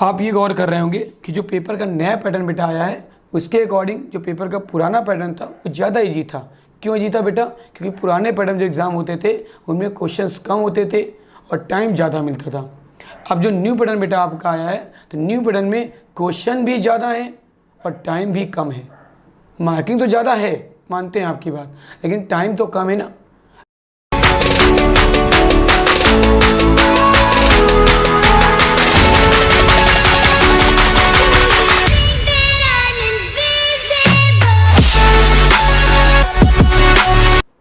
आप ये गौर कर रहे होंगे कि जो पेपर का नया पैटर्न बेटा आया है उसके अकॉर्डिंग जो पेपर का पुराना पैटर्न था वो ज़्यादा ईजी था। क्यों ईजी था बेटा? क्योंकि पुराने पैटर्न जो एग्ज़ाम होते थे उनमें क्वेश्चंस कम होते थे और टाइम ज़्यादा मिलता था। अब जो न्यू पैटर्न बेटा आपका आया है तो न्यू पैटर्न में क्वेश्चन भी ज़्यादा है और टाइम भी कम है। मार्किंग तो ज़्यादा है, मानते हैं आपकी बात, लेकिन टाइम तो कम है ना।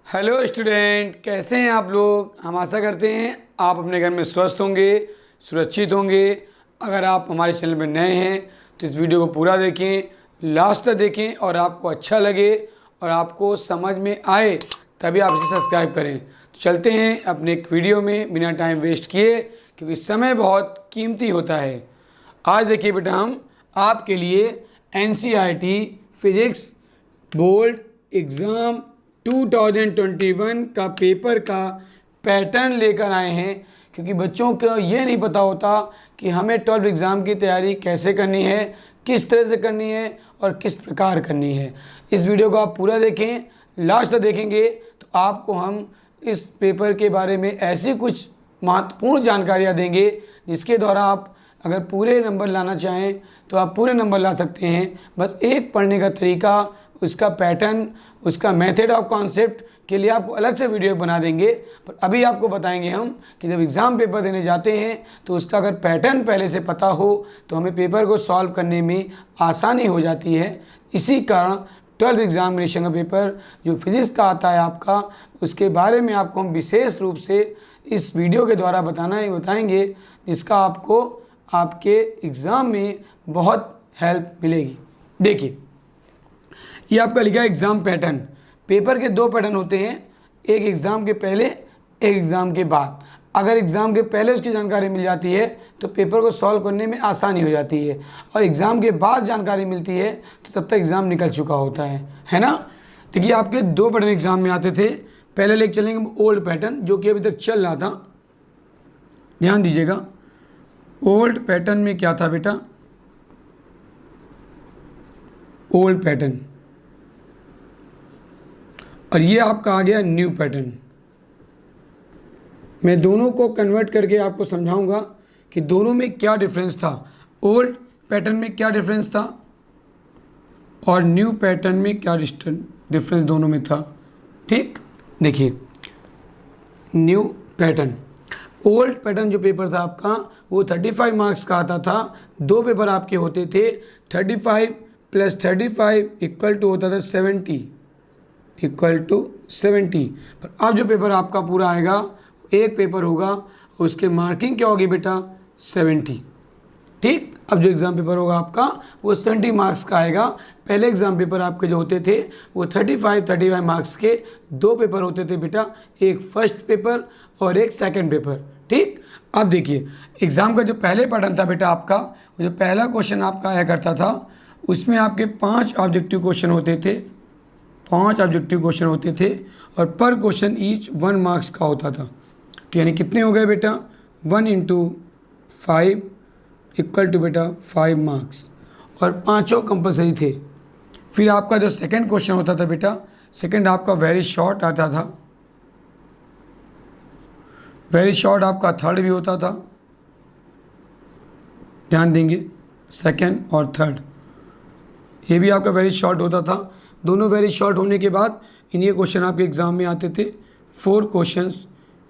हेलो स्टूडेंट, कैसे हैं आप लोग? हम आशा करते हैं आप अपने घर में स्वस्थ होंगे, सुरक्षित होंगे। अगर आप हमारे चैनल में नए हैं तो इस वीडियो को पूरा देखें, लास्ट तक देखें और आपको अच्छा लगे और आपको समझ में आए तभी आप इसे सब्सक्राइब करें। तो चलते हैं अपने एक वीडियो में बिना टाइम वेस्ट किए, क्योंकि समय बहुत कीमती होता है। आज देखिए बेटा, हम आपके लिए NCERT फिजिक्स बोर्ड एग्ज़ाम 2021 का पेपर का पैटर्न लेकर आए हैं, क्योंकि बच्चों को ये नहीं पता होता कि हमें 12th एग्ज़ाम की तैयारी कैसे करनी है, किस तरह से करनी है और किस प्रकार करनी है। इस वीडियो को आप पूरा देखें, लास्ट तक देखेंगे तो आपको हम इस पेपर के बारे में ऐसी कुछ महत्वपूर्ण जानकारियाँ देंगे जिसके द्वारा आप अगर पूरे नंबर लाना चाहें तो आप पूरे नंबर ला सकते हैं। बस एक पढ़ने का तरीका, उसका पैटर्न, उसका मेथड ऑफ कॉन्सेप्ट के लिए आपको अलग से वीडियो बना देंगे। पर अभी आपको बताएंगे हम कि जब एग्ज़ाम पेपर देने जाते हैं तो उसका अगर पैटर्न पहले से पता हो तो हमें पेपर को सॉल्व करने में आसानी हो जाती है। इसी कारण 12th एग्जामिनेशन का पेपर जो फिजिक्स का आता है आपका, उसके बारे में आपको हम विशेष रूप से इस वीडियो के द्वारा बताएंगे, जिसका आपको आपके एग्ज़ाम में बहुत हेल्प मिलेगी। देखिए, ये आपका लिखा है एग्ज़ाम पैटर्न। पेपर के दो पैटर्न होते हैं, एक एग्ज़ाम के पहले, एक एग्ज़ाम के बाद। अगर एग्ज़ाम के पहले उसकी जानकारी मिल जाती है तो पेपर को सॉल्व करने में आसानी हो जाती है, और एग्ज़ाम के बाद जानकारी मिलती है तो तब तक एग्ज़ाम निकल चुका होता है ना। देखिए, आपके दो पैटर्न एग्ज़ाम में आते थे। पहले लेकर चलेंगे ओल्ड पैटर्न, जो कि अभी तक चल रहा था। ध्यान दीजिएगा, ओल्ड पैटर्न में क्या था बेटा? ओल्ड पैटर्न, और ये आपका आ गया न्यू पैटर्न। मैं दोनों को कन्वर्ट करके आपको समझाऊंगा कि दोनों में क्या डिफरेंस था। ओल्ड पैटर्न में क्या डिफरेंस था और न्यू पैटर्न में क्या डिफरेंस दोनों में था। ठीक, देखिए, न्यू पैटर्न, ओल्ड पैटर्न जो पेपर था आपका वो 35 मार्क्स का आता था। दो पेपर आपके होते थे, 35 + 35 = होता था 70 = 70। पर अब जो पेपर आपका पूरा आएगा, एक पेपर होगा, उसके मार्किंग क्या होगी बेटा? 70। ठीक, अब जो एग्ज़ाम पेपर होगा आपका वो 70 मार्क्स का आएगा। पहले एग्ज़ाम पेपर आपके जो होते थे वो 35 मार्क्स के दो पेपर होते थे बेटा, एक फर्स्ट पेपर और एक सेकंड पेपर। ठीक, अब देखिए, एग्ज़ाम का जो पहले पैटर्न था बेटा आपका, जो पहला क्वेश्चन आपका आया करता था, उसमें आपके 5 ऑब्जेक्टिव क्वेश्चन होते थे, 5 ऑब्जेक्टिव क्वेश्चन होते थे, और पर क्वेश्चन ईच 1 मार्क्स का होता था। तो यानी कितने हो गए बेटा? 1 × 5 = बेटा 5 मार्क्स, और पाँचों कंपलसरी थे। फिर आपका जो सेकंड क्वेश्चन होता था बेटा, सेकंड आपका वेरी शॉर्ट आता था, वेरी शॉर्ट आपका थर्ड भी होता था। ध्यान देंगे, सेकंड और थर्ड ये भी आपका वेरी शॉर्ट होता था। दोनों वेरी शॉर्ट होने के बाद इन्हीं क्वेश्चन आपके एग्ज़ाम में आते थे। 4 क्वेश्चंस,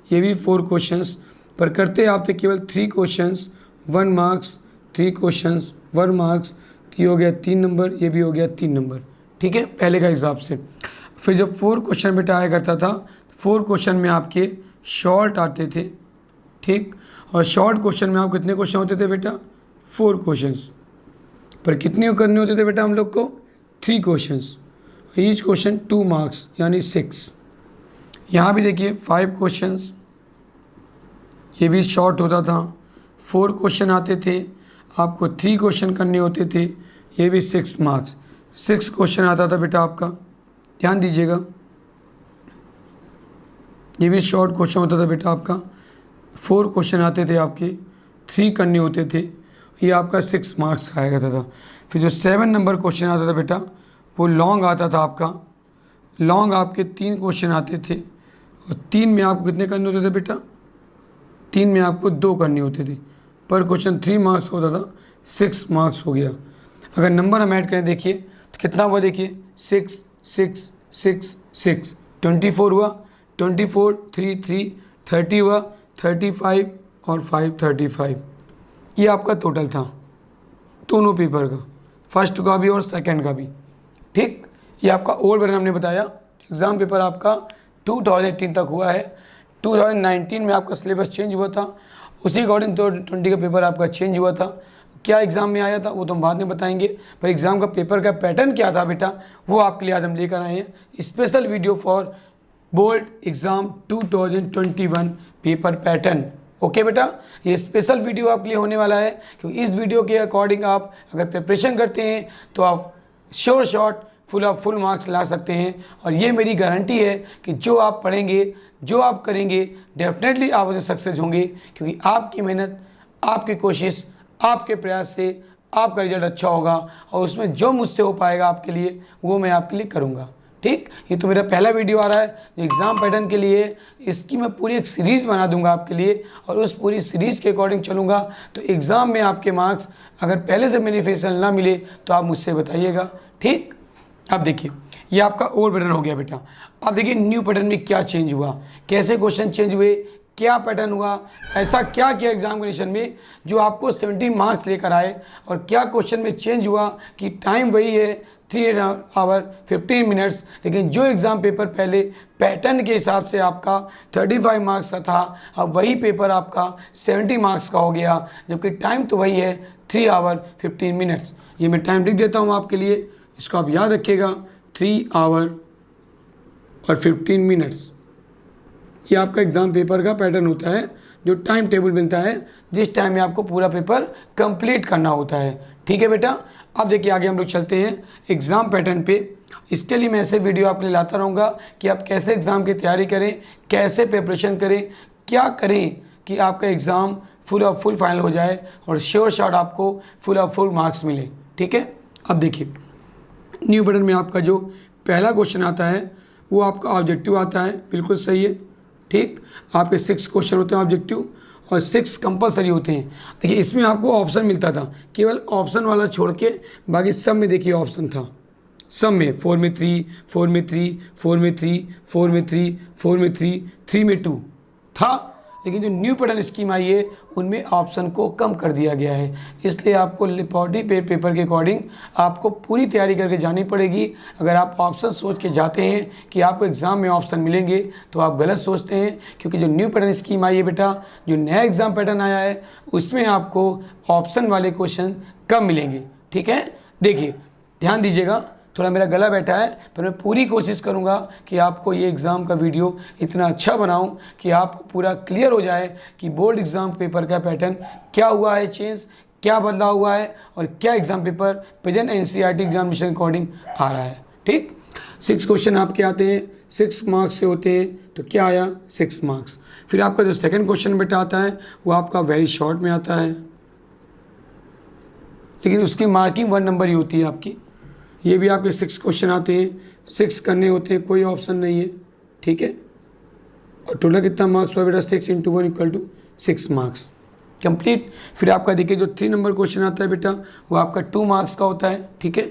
ये भी 4 क्वेश्चंस, पर करते आप थे केवल 3 क्वेश्चंस 1 मार्क्स, 3 क्वेश्चंस 1 मार्क्स। तो ये हो गया 3 नंबर, ये भी हो गया 3 नंबर। ठीक है, पहले का हिसाब से। फिर जब 4 क्वेश्चन बेटा आया करता था, 4 क्वेश्चन में आपके शॉर्ट आते थे। ठीक, और शॉर्ट क्वेश्चन में आप कितने क्वेश्चन होते थे बेटा? 4 क्वेश्चंस, पर कितने करने होते थे बेटा हम लोग को? 3 क्वेश्चंस, ईच क्वेश्चन 2 मार्क्स यानी 6। यहाँ भी देखिए 5 क्वेश्चंस, ये भी शॉर्ट होता था। 4 क्वेश्चन आते थे, आपको 3 क्वेश्चन करने होते थे, ये भी 6 मार्क्स। 6 क्वेश्चन आता था बेटा आपका, ध्यान दीजिएगा, ये भी शॉर्ट क्वेश्चन होता था बेटा आपका। 4 क्वेश्चन आते थे आपके, 3 करने होते थे, ये आपका 6 मार्क्स का आएगा था। फिर जो 7 नंबर क्वेश्चन आता था बेटा वो लॉन्ग आता था आपका। लॉन्ग आपके 3 क्वेश्चन आते थे और 3 में आपको कितने करने होते थे बेटा? 3 में आपको 2 करनी होती थी। पर क्वेश्चन 3 मार्क्स होता था, 6 मार्क्स हो गया। अगर नंबर हम ऐड करें देखिए तो कितना हुआ, देखिए 6 6 6 6 24 हुआ, 24 3 3 30 हुआ, 35 और 5 35। ये आपका टोटल था दोनों पेपर का, फर्स्ट का भी और सेकंड का भी। ठीक, ये आपका ओल्ड वर्जन हमने बताया। एग्ज़ाम पेपर आपका 2018 तक हुआ है। 2019 में आपका सिलेबस चेंज हुआ था, उसी अकॉर्डिंग 2020 का पेपर आपका चेंज हुआ था। क्या एग्ज़ाम में आया था वो तो हम बाद में बताएंगे, पर एग्ज़ाम का पेपर का पैटर्न क्या था बेटा वो आपके लिए आज हम लेकर आए हैं। Special video for board exam 2021 paper pattern. Okay बेटा, ये स्पेशल वीडियो आपके लिए होने वाला है क्योंकि इस वीडियो के अकॉर्डिंग आप अगर प्रिपरेशन करते हैं तो आप श्योर शॉट फुल मार्क्स ला सकते हैं। और ये मेरी गारंटी है कि जो आप पढ़ेंगे, जो आप करेंगे, डेफिनेटली आप उसमें सक्सेस होंगे क्योंकि आपकी मेहनत, आपकी कोशिश, आपके प्रयास से आपका रिजल्ट अच्छा होगा और उसमें जो मुझसे हो पाएगा आपके लिए वो मैं आपके लिए करूँगा। ठीक, ये तो मेरा पहला वीडियो आ रहा है जो एग्ज़ाम पैटर्न के लिए। इसकी मैं पूरी एक सीरीज़ बना दूंगा आपके लिए और उस पूरी सीरीज़ के अकॉर्डिंग चलूँगा। तो एग्ज़ाम में आपके मार्क्स अगर पहले से बेनिफिशियल ना मिले तो आप मुझसे बताइएगा। ठीक, अब देखिए ये आपका ओल्ड पैटर्न हो गया बेटा। अब देखिए न्यू पैटर्न में क्या चेंज हुआ, कैसे क्वेश्चन चेंज हुए, क्या पैटर्न हुआ, ऐसा क्या किया एग्जामिनेशन में जो आपको 70 मार्क्स लेकर आए, और क्या क्वेश्चन में चेंज हुआ कि टाइम वही है 3 आवर 15 मिनट्स, लेकिन जो एग्ज़ाम पेपर पहले पैटर्न के हिसाब से आपका 35 मार्क्स का था अब वही पेपर आपका 70 मार्क्स का हो गया, जबकि टाइम तो वही है 3 आवर 15 मिनट्स। ये मैं टाइम लिख देता हूँ आपके लिए, इसको आप याद रखिएगा, 3 आवर और 15 मिनट्स। ये आपका एग्ज़ाम पेपर का पैटर्न होता है जो टाइम टेबल बनता है जिस टाइम में आपको पूरा पेपर कंप्लीट करना होता है। ठीक है बेटा, अब देखिए आगे हम लोग चलते हैं एग्ज़ाम पैटर्न पे। इसके लिए मैं ऐसे वीडियो आपके लिए लाता रहूँगा कि आप कैसे एग्ज़ाम की तैयारी करें, कैसे प्रिपरेशन करें, क्या करें कि आपका एग्ज़ाम फुल फाइनल हो जाए और श्योर शॉट आपको फुल मार्क्स मिले। ठीक है, अब देखिए न्यू पैटर्न में आपका जो पहला क्वेश्चन आता है वो आपका ऑब्जेक्टिव आता है, बिल्कुल सही है। ठीक, आपके 6 क्वेश्चन होते हैं ऑब्जेक्टिव और 6 कंपलसरी होते हैं। देखिए इसमें आपको ऑप्शन मिलता था, केवल ऑप्शन वाला छोड़ के बाकी सब में देखिए ऑप्शन था। सब में 4 में 3, 4 में 3, 4 में 3, 4 में 3, 4 में 3, 3 में 2 था। लेकिन जो न्यू पैटर्न स्कीम आई है उनमें ऑप्शन को कम कर दिया गया है, इसलिए आपको लिपोटी पेपर के अकॉर्डिंग आपको पूरी तैयारी करके जानी पड़ेगी। अगर आप ऑप्शन सोच के जाते हैं कि आपको एग्ज़ाम में ऑप्शन मिलेंगे तो आप गलत सोचते हैं, क्योंकि जो न्यू पैटर्न स्कीम आई है बेटा, जो नया एग्ज़ाम पैटर्न आया है उसमें आपको ऑप्शन वाले क्वेश्चन कम मिलेंगे। ठीक है, देखिए ध्यान दीजिएगा, थोड़ा मेरा गला बैठा है पर मैं पूरी कोशिश करूंगा कि आपको ये एग्ज़ाम का वीडियो इतना अच्छा बनाऊं कि आपको पूरा क्लियर हो जाए कि बोर्ड एग्ज़ाम पेपर का पैटर्न क्या हुआ है चेंज, क्या बदलाव हुआ है और क्या exam paper present NCERT examination के अकॉर्डिंग आ रहा है। ठीक, 6 क्वेश्चन आपके आते हैं, 6 मार्क्स से होते हैं, तो क्या आया 6 मार्क्स। फिर आपका जो सेकेंड क्वेश्चन बेटा आता है वो आपका वेरी शॉर्ट में आता है, लेकिन उसकी मार्किंग 1 नंबर ही होती है आपकी। ये भी आपके 6 क्वेश्चन आते हैं, 6 करने होते हैं, कोई ऑप्शन नहीं है। ठीक है, और टोटल कितना मार्क्स हुआ बेटा, 6 × 1 = 6 मार्क्स कंप्लीट। फिर आपका देखिए जो 3 नंबर क्वेश्चन आता है बेटा वो आपका 2 मार्क्स का होता है। ठीक है,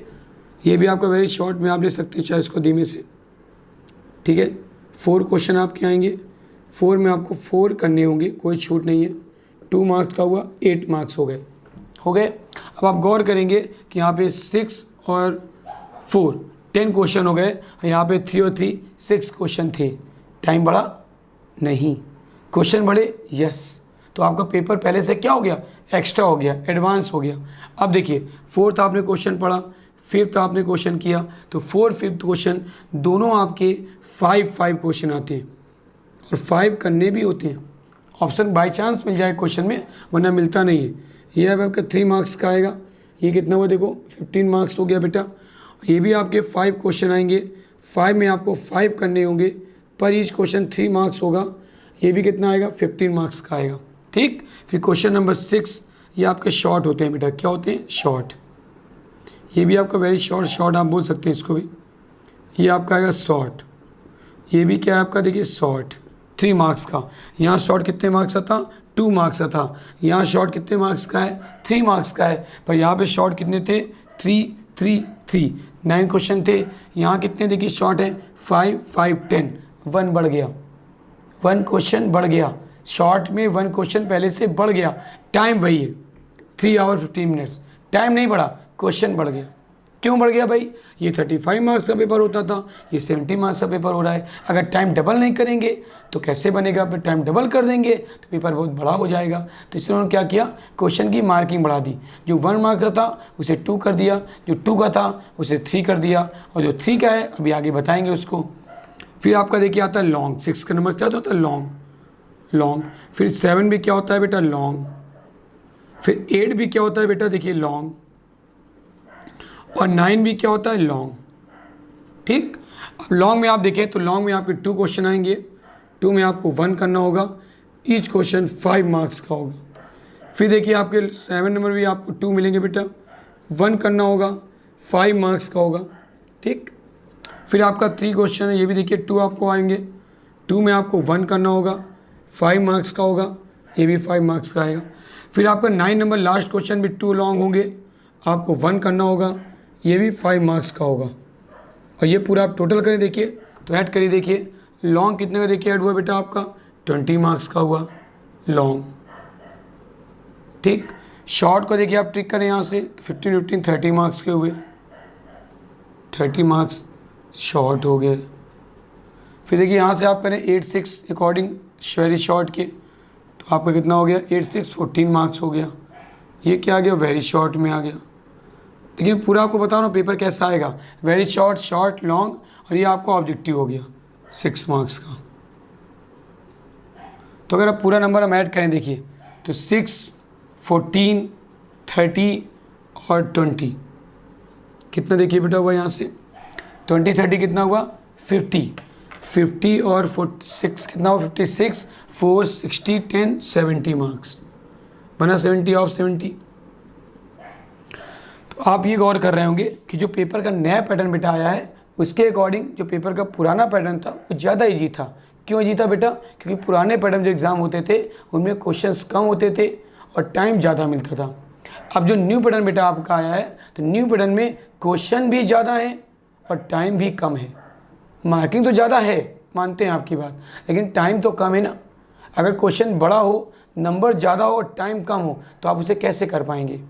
ये भी आपका वेरी शॉर्ट में आप ले सकते हैं, चाहे इसको धीमे से। ठीक है, 4 क्वेश्चन आपके आएंगे, 4 में आपको 4 करने होंगे, कोई छूट नहीं है। 2 मार्क्स का हुआ, 8 मार्क्स हो गए। अब आप गौर करेंगे कि यहाँ पे 6 और 4 10 क्वेश्चन हो गए, यहाँ पे 3 और 3 6 क्वेश्चन थे। टाइम बढ़ा नहीं, क्वेश्चन बढ़े यस, तो आपका पेपर पहले से क्या हो गया, एक्स्ट्रा हो गया, एडवांस हो गया। अब देखिए 4th आपने क्वेश्चन पढ़ा, 5th आपने क्वेश्चन किया, तो 4 5th क्वेश्चन दोनों आपके 5 क्वेश्चन आते हैं और 5 करने भी होते हैं। ऑप्शन बाई चांस मिल जाए क्वेश्चन में, वरना मिलता नहीं है। ये अब आपका 3 मार्क्स का आएगा, ये कितना हुआ देखो 15 मार्क्स हो गया बेटा। ये भी आपके 5 क्वेश्चन आएंगे, 5 में आपको 5 करने होंगे, पर ईच क्वेश्चन 3 मार्क्स होगा। ये भी कितना आएगा 15 मार्क्स का आएगा। ठीक, फिर क्वेश्चन नंबर 6 ये आपके शॉर्ट होते हैं बेटा, क्या होते हैं, शॉर्ट। ये भी आपका वेरी शॉर्ट, शॉर्ट आप बोल सकते हैं इसको भी। ये आपका आएगा शॉर्ट, ये भी क्या है आपका, देखिए शॉर्ट 3 मार्क्स का। यहाँ शॉर्ट कितने मार्क्स का था, 2 मार्क्स का था। यहाँ शॉर्ट कितने मार्क्स का है, 3 मार्क्स का है। पर यहाँ पे शॉर्ट कितने थे, 3 3 3, 9 क्वेश्चन थे। यहाँ कितने देखिए शॉर्ट है, 5 5 10, 1 बढ़ गया, 1 क्वेश्चन बढ़ गया। शॉर्ट में 1 क्वेश्चन पहले से बढ़ गया। टाइम वही है 3 आवर 15 मिनट्स, टाइम नहीं बढ़ा, क्वेश्चन बढ़ गया। क्यों बढ़ गया भाई, ये 35 मार्क्स का पेपर होता था, ये 70 मार्क्स का पेपर हो रहा है। अगर टाइम डबल नहीं करेंगे तो कैसे बनेगा, फिर टाइम डबल कर देंगे तो पेपर बहुत बड़ा हो जाएगा। तो इसलिए उन्होंने क्या किया, क्वेश्चन की मार्किंग बढ़ा दी। जो 1 मार्क्स का था उसे 2 कर दिया, जो 2 का था उसे 3 कर दिया, और जो 3 का है अभी आगे बताएंगे उसको। फिर आपका देखिए आता है लॉन्ग, 6 का नंबर क्या होता है, लॉन्ग। फिर 7 भी क्या होता है बेटा, लॉन्ग। फिर 8 भी क्या होता है बेटा, देखिए लॉन्ग। और 9 भी क्या होता है, लॉन्ग। ठीक, अब लॉन्ग में आप देखें तो लॉन्ग में आपके 2 क्वेश्चन आएंगे, 2 में आपको 1 करना होगा, ईच क्वेश्चन 5 मार्क्स का होगा। फिर देखिए आपके 7 नंबर भी आपको 2 मिलेंगे बेटा, 1 करना होगा, 5 मार्क्स का होगा। ठीक, फिर आपका 3 क्वेश्चन है, ये भी देखिए 2 आपको आएंगे, 2 में आपको 1 करना होगा, 5 मार्क्स का होगा, ये भी 5 मार्क्स का आएगा। फिर आपका 9 नंबर लास्ट क्वेश्चन भी 2 लॉन्ग होंगे, आपको 1 करना होगा, ये भी 5 मार्क्स का होगा। और ये पूरा आप टोटल करें देखिए, तो ऐड करिए, देखिए लॉन्ग कितने का देखिए ऐड हुआ बेटा आपका, 20 मार्क्स का हुआ लॉन्ग। ठीक, शॉर्ट को देखिए आप ट्रिक करें यहाँ से, 15 15 30 मार्क्स के हुए, 30 मार्क्स शॉर्ट हो गए। फिर देखिए यहाँ से आप करें 8 6 अकॉर्डिंग वेरी शॉर्ट के, तो आपका कितना हो गया, 8 6 14 मार्क्स हो गया। ये क्या आ गया, वेरी शॉर्ट में आ गया। देखिए पूरा आपको बता रहा हूँ पेपर कैसा आएगा, वेरी शॉर्ट, शॉर्ट, लॉन्ग, और ये आपको ऑब्जेक्टिव हो गया 6 मार्क्स का। तो अगर आप पूरा नंबर हम ऐड करें देखिए, तो 6 14 30 और 20 कितना देखिए बेटा हुआ, यहाँ से 20 30 कितना हुआ, 50 और 46 कितना हुआ, 56 4 60 10 70 मार्क्स बना, 70 ऑफ 70। तो आप ये गौर कर रहे होंगे कि जो पेपर का नया पैटर्न बेटा आया है उसके अकॉर्डिंग जो पेपर का पुराना पैटर्न था वो ज़्यादा ईजी था। क्यों ईजी था बेटा, क्योंकि पुराने पैटर्न जो एग्ज़ाम होते थे उनमें क्वेश्चंस कम होते थे और टाइम ज़्यादा मिलता था। अब जो न्यू पैटर्न बेटा आपका आया है, तो न्यू पैटर्न में क्वेश्चन भी ज़्यादा है और टाइम भी कम है। मार्किंग तो ज़्यादा है, मानते हैं आपकी बात, लेकिन टाइम तो कम है ना। अगर क्वेश्चन बड़ा हो, नंबर ज़्यादा हो और टाइम कम हो, तो आप उसे कैसे कर पाएंगे।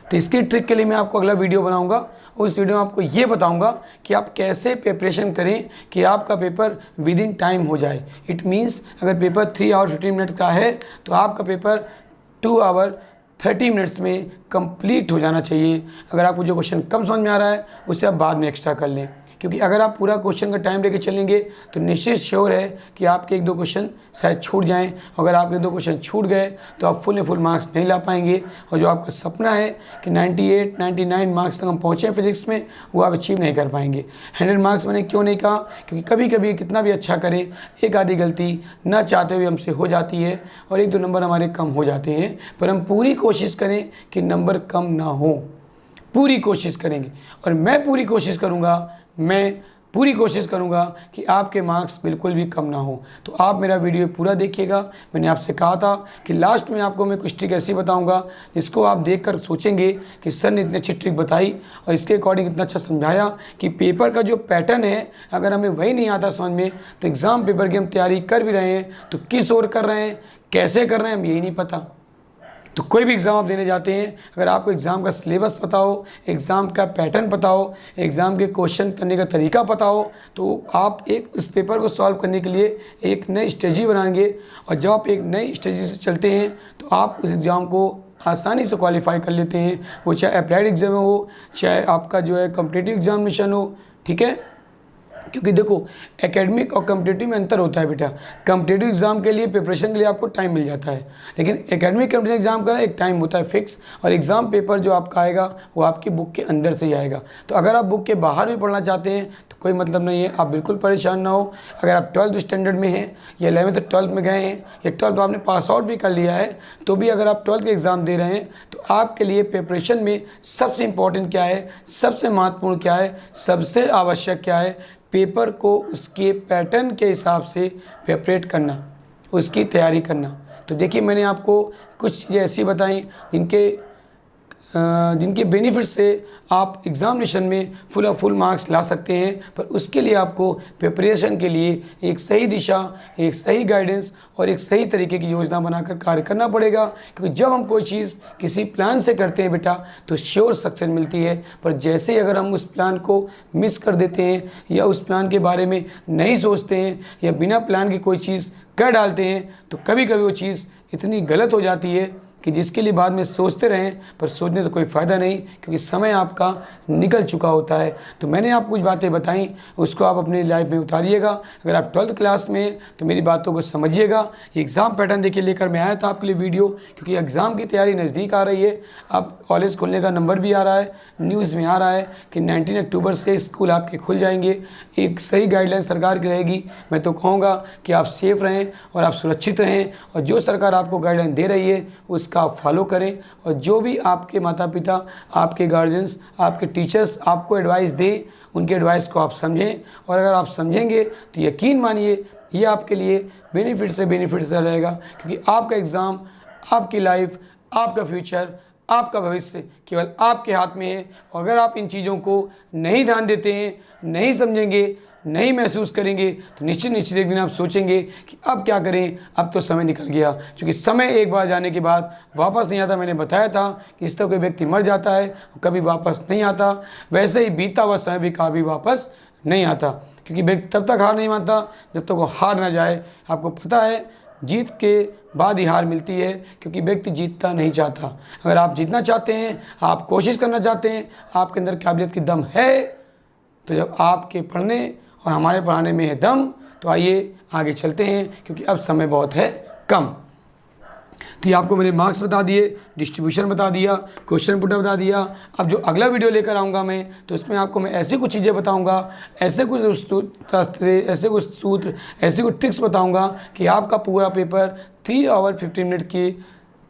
तो इसकी ट्रिक के लिए मैं आपको अगला वीडियो बनाऊंगा, उस वीडियो में आपको ये बताऊंगा कि आप कैसे प्रिपरेशन करें कि आपका पेपर विद इन टाइम हो जाए। इट मीन्स अगर पेपर 3 आवर 15 मिनट का है तो आपका पेपर 2 आवर 30 मिनट्स में कंप्लीट हो जाना चाहिए। अगर आपको जो क्वेश्चन कम समझ में आ रहा है उससे आप बाद में एक्स्ट्रा कर लें, क्योंकि अगर आप पूरा क्वेश्चन का टाइम लेके चलेंगे तो निश्चित श्योर है कि आपके 1-2 क्वेश्चन शायद छूट जाएं। अगर आपके 2 क्वेश्चन छूट गए तो आप फुल मार्क्स नहीं ला पाएंगे, और जो आपका सपना है कि 98 99 मार्क्स तक हम पहुँचें फिजिक्स में, वो आप अचीव नहीं कर पाएंगे। 100 मार्क्स मैंने क्यों नहीं कहा, क्योंकि कभी कभी कितना भी अच्छा करें, एक आधी गलती ना चाहते हुए हमसे हो जाती है और 1-2 नंबर हमारे कम हो जाते हैं। पर हम पूरी कोशिश करें कि नंबर कम ना हो, पूरी कोशिश करेंगे। और मैं पूरी कोशिश करूंगा कि आपके मार्क्स बिल्कुल भी कम ना हो। तो आप मेरा वीडियो पूरा देखिएगा। मैंने आपसे कहा था कि लास्ट में आपको मैं कुछ ट्रिक ऐसी बताऊंगा जिसको आप देखकर सोचेंगे कि सर ने इतनी अच्छी ट्रिक बताई और इसके अकॉर्डिंग इतना अच्छा समझाया कि पेपर का जो पैटर्न है अगर हमें वही नहीं आता समझ में, तो एग्ज़ाम पेपर की हम तैयारी कर भी रहे हैं तो किस ओर कर रहे हैं, कैसे कर रहे हैं, हम यही नहीं पता। तो कोई भी एग्ज़ाम आप देने जाते हैं, अगर आपको एग्ज़ाम का सिलेबस पता हो, एग्ज़ाम का पैटर्न पता हो, एग्ज़ाम के क्वेश्चन करने का तरीका पता हो, तो आप इस पेपर को सॉल्व करने के लिए एक नई स्ट्रेटजी बनाएंगे। और जब आप एक नई स्ट्रेटजी से चलते हैं तो आप उस एग्ज़ाम को आसानी से क्वालिफाई कर लेते हैं, वो चाहे अप्लाइड एग्ज़ाम हो, चाहे आपका जो है कॉम्पिटिटिव एग्जामिनेशन हो। ठीक है, क्योंकि देखो एकेडमिक और कम्पिटिटिव में अंतर होता है बेटा। कम्पिटिटिव एग्जाम के लिए प्रिपरेशन के लिए आपको टाइम मिल जाता है, लेकिन एकेडमिक कम्पिटिटिव एग्जाम का एक टाइम होता है फिक्स, और एग्ज़ाम पेपर जो आपका आएगा वो आपकी बुक के अंदर से ही आएगा। तो अगर आप बुक के बाहर भी पढ़ना चाहते हैं तो कोई मतलब नहीं है, आप बिल्कुल परेशान ना हो। अगर आप 12th स्टैंडर्ड में हैं या 11th 12th में गए हैं या 12th आपने पास आउट भी कर लिया है, तो भी अगर आप 12th के एग्ज़ाम दे रहे हैं तो आपके लिए प्रिपरेशन में सबसे इम्पॉर्टेंट क्या है, सबसे महत्वपूर्ण क्या है, सबसे आवश्यक क्या है, पेपर को उसके पैटर्न के हिसाब से प्रिपरेट करना, उसकी तैयारी करना। तो देखिए मैंने आपको कुछ चीज़ें ऐसी बताई जिनके बेनिफिट से आप एग्ज़ामिनेशन में फुल मार्क्स ला सकते हैं। पर उसके लिए आपको प्रिपरेशन के लिए एक सही दिशा, एक सही गाइडेंस और एक सही तरीके की योजना बनाकर कार्य करना पड़ेगा। क्योंकि जब हम कोई चीज़ किसी प्लान से करते हैं बेटा तो श्योर सक्सेस मिलती है, पर जैसे ही अगर हम उस प्लान को मिस कर देते हैं या उस प्लान के बारे में नहीं सोचते हैं या बिना प्लान की कोई चीज़ कर डालते हैं तो कभी कभी वो चीज़ इतनी गलत हो जाती है कि जिसके लिए बाद में सोचते रहें पर सोचने से कोई फ़ायदा नहीं, क्योंकि समय आपका निकल चुका होता है। तो मैंने आपको कुछ बातें बताई, उसको आप अपनी लाइफ में उतारिएगा। अगर आप 12th क्लास में हैं तो मेरी बातों को समझिएगा। ये एग्ज़ाम पैटर्न देखिए लेकर मैं आया था आपके लिए वीडियो, क्योंकि एग्ज़ाम की तैयारी नज़दीक आ रही है। अब कॉलेज खुलने का नंबर भी आ रहा है, न्यूज़ में आ रहा है कि 19 अक्टूबर से स्कूल आपके खुल जाएंगे। एक सही गाइडलाइन सरकार की रहेगी। मैं तो कहूँगा कि आप सेफ़ रहें और आप सुरक्षित रहें, और जो सरकार आपको गाइडलाइन दे रही है उसका आप फॉलो करें। और जो भी आपके माता पिता, आपके गार्जियंस, आपके टीचर्स आपको एडवाइस दें, उनके एडवाइस को आप समझें। और अगर आप समझेंगे तो यकीन मानिए ये आपके लिए बेनिफिट से रहेगा, क्योंकि आपका एग्ज़ाम, आपकी लाइफ, आपका फ्यूचर, आपका भविष्य केवल आपके हाथ में है। और अगर आप इन चीज़ों को नहीं ध्यान देते हैं, नहीं समझेंगे, नहीं महसूस करेंगे तो निश्चित एक दिन आप सोचेंगे कि अब क्या करें, अब तो समय निकल गया। क्योंकि समय एक बार जाने के बाद वापस नहीं आता। मैंने बताया था कि इस तरह कोई व्यक्ति मर जाता है कभी वापस नहीं आता, वैसे ही बीता हुआ समय भी कभी वापस नहीं आता। क्योंकि व्यक्ति तब तक हार नहीं मानता जब तक वो हार ना जाए। आपको पता है जीत के बाद ही हार मिलती है, क्योंकि व्यक्ति जीतता नहीं चाहता। अगर आप जीतना चाहते हैं, आप कोशिश करना चाहते हैं, आपके अंदर काबिलियत की दम है, तो जब आपके पढ़ने और हमारे पढ़ाने में है दम, तो आइए आगे चलते हैं, क्योंकि अब समय बहुत है कम। तो ये आपको मैंने मार्क्स बता दिए, डिस्ट्रीब्यूशन बता दिया, क्वेश्चन पुट बता दिया। अब जो अगला वीडियो लेकर आऊँगा मैं, तो उसमें आपको मैं ऐसी कुछ चीज़ें बताऊँगा, ऐसे कुछ ऐसे कुछ सूत्र, ऐसी कुछ ट्रिक्स बताऊँगा कि आपका पूरा पेपर 3 आवर 15 मिनट की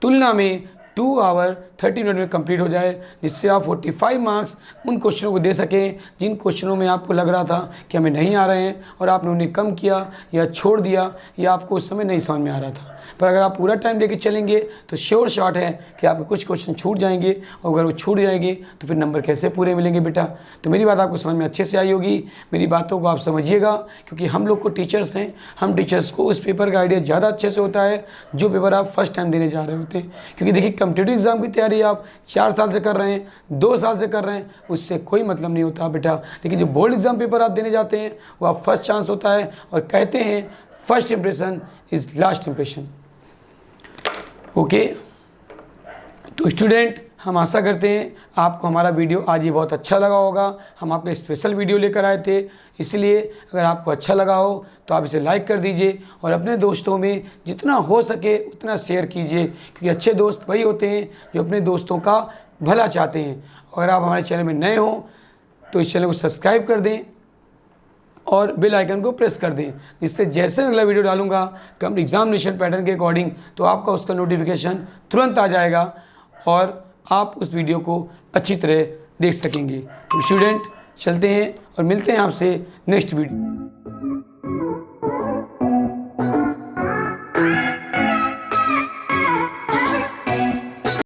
तुलना में 2 आवर 30 मिनट में कंप्लीट हो जाए, जिससे आप 45 मार्क्स उन क्वेश्चनों को दे सकें जिन क्वेश्चनों में आपको लग रहा था कि हमें नहीं आ रहे हैं और आपने उन्हें कम किया या छोड़ दिया या आपको उस समय नहीं समझ में आ रहा था। पर अगर आप पूरा टाइम लेके चलेंगे तो श्योर शॉट है कि आपके कुछ क्वेश्चन छूट जाएंगे, और अगर वो छूट जाएंगे तो फिर नंबर कैसे पूरे मिलेंगे बेटा। तो मेरी बात आपको समझ में अच्छे से आई होगी, मेरी बातों को आप समझिएगा, क्योंकि हम लोग को टीचर्स हैं, हम टीचर्स को उस पेपर का आइडिया ज़्यादा अच्छे से होता है जो पेपर आप फर्स्ट टाइम देने जा रहे होते हैं। क्योंकि देखिए कॉम्पिटिटिव एग्जाम की तैयारी आप 4 साल से कर रहे हैं, 2 साल से कर रहे हैं, उससे कोई मतलब नहीं होता बेटा। लेकिन जो बोर्ड एग्जाम पेपर आप देने जाते हैं वो आप फर्स्ट चांस होता है, और कहते हैं first impression is last impression. Okay, तो स्टूडेंट, हम आशा करते हैं आपको हमारा वीडियो आज ये बहुत अच्छा लगा होगा। हम आपके स्पेशल वीडियो लेकर आए थे, इसलिए अगर आपको अच्छा लगा हो तो आप इसे लाइक कर दीजिए और अपने दोस्तों में जितना हो सके उतना शेयर कीजिए, क्योंकि अच्छे दोस्त वही होते हैं जो अपने दोस्तों का भला चाहते हैं। अगर आप हमारे चैनल में नए हों तो इस चैनल को सब्सक्राइब कर दें और बेल आइकन को प्रेस कर दें, जिससे जैसे अगला वीडियो डालूंगा कम एग्जामिनेशन पैटर्न के अकॉर्डिंग तो आपका उसका नोटिफिकेशन तुरंत आ जाएगा और आप उस वीडियो को अच्छी तरह देख सकेंगे। तो स्टूडेंट, चलते हैं और मिलते हैं आपसे नेक्स्ट वीडियो।